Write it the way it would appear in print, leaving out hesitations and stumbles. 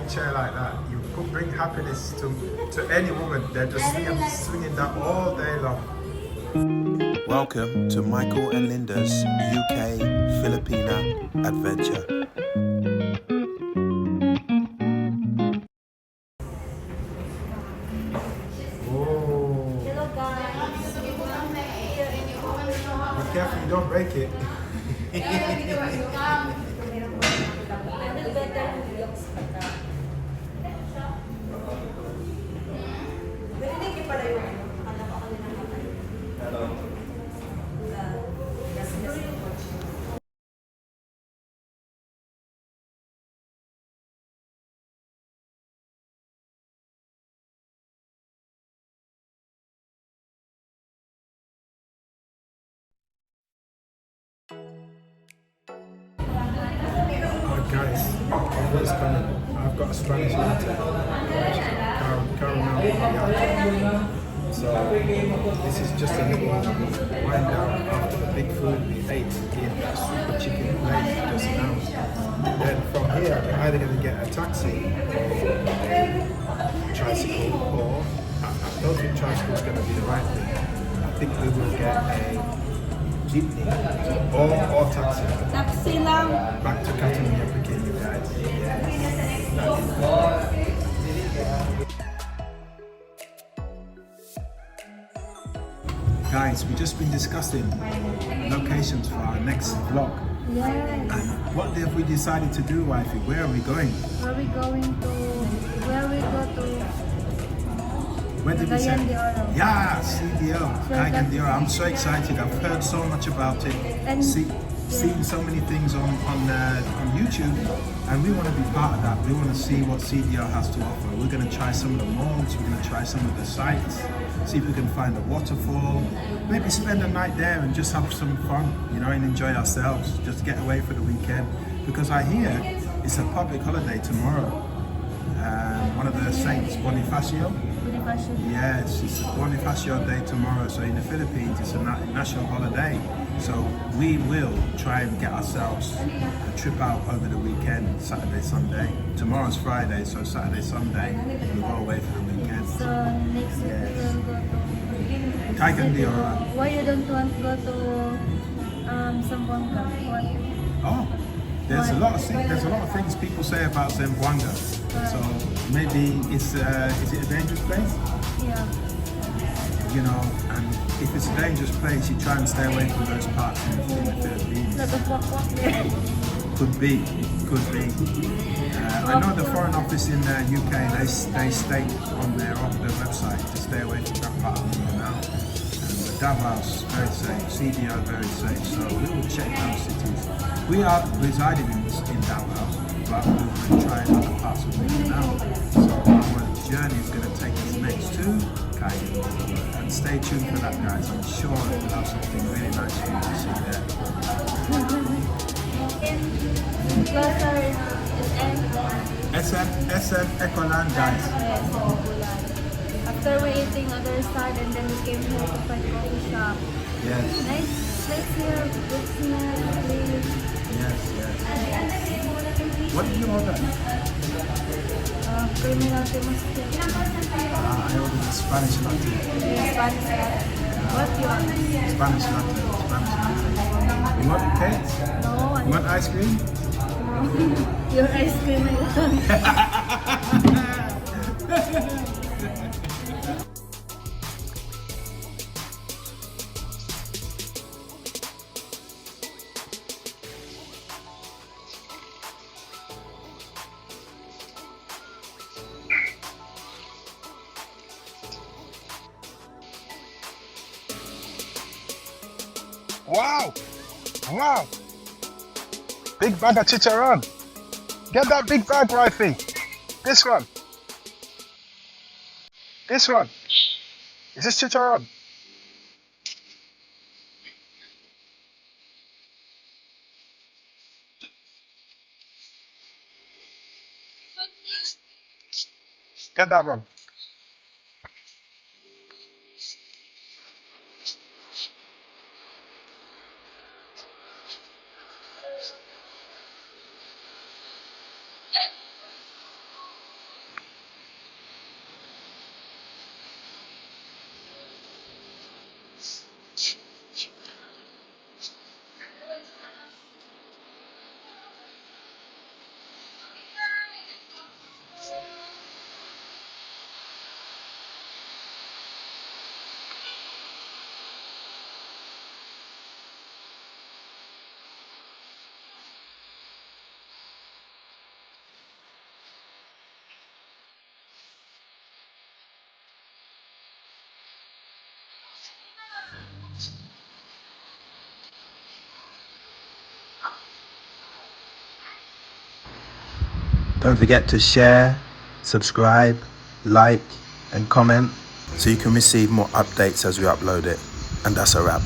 chair like that, you could bring happiness to any woman. They're just swinging that all day long. Welcome to Michael and Linda's UK Filipina adventure. Oh. Hello guys. Be careful, you don't break it. Guys, what's coming? I've got a Spanish latte, caramel macchiato. So this is just a little wind down after the big food we ate in that super chicken place just now. Then from here, we're either going to get a taxi or a tricycle, or I don't think tricycle is going to be the right thing. I think we will get a jeepney or taxi. Taxi lang. Back to Catalonia, Pequeño, guys. Guys, we've just been discussing locations for our next vlog. Yes. And what have we decided to do, wifey? Where are we going? Where we going to? Where we go to? Where did we say? Cagayan de Oro. Yeah, CDO, Cagayan de Oro. I'm so excited. I've heard so much about it. And Seen so many things on YouTube, and we want to be part of that. We want to see what CDO has to offer. We're going to try some of the malls, we're going to try some of the sites, see if we can find a waterfall, maybe spend a night there and just have some fun, you know, and enjoy ourselves, just get away for the weekend. Because I hear it's a public holiday tomorrow. One of the saints, Bonifacio. Yes, it's Bonifacio Day tomorrow. So in the Philippines, it's a national holiday. So we will try and get ourselves a trip out over the weekend, Saturday, Sunday. Tomorrow's Friday, so Saturday, Sunday, we'll go away for the weekend. So next week we will go to Cagayan de Oro. Why you don't want to go to Zamboanga? Oh, there's a lot of things people say about Zamboanga. So maybe is it a dangerous place? Yeah. You know, and if it's a dangerous place, you try and stay away from those parts in the Philippines. Lot of walk there. Could be. I know the Foreign Office in the UK, they state on their website to stay away from that part of Mindanao. And Davao's very safe, CDO very safe, so we will check those cities. We are residing in Davao, but we will try other parts of Mindanao. So our journey is going to take us next to Cagayan. And stay tuned for that, guys. I'm sure we'll have something really nice for you to see there. SM Ecoland, guys. After we eating other side and then we came here to find coffee shop. Yes. Nice here, good smell, please. Yes. What did you order? Criminal demonstration. I ordered a Spanish latte. Spanish latte. What you want? Spanish latte. You want cakes? No. You want ice cream? No. Your ice cream I want. Wow! Big bag of chicharron. Get that big bag, wifey. This one. Is this chicharron? Get that one. Don't forget to share, subscribe, like, and comment so you can receive more updates as we upload it. And that's a wrap.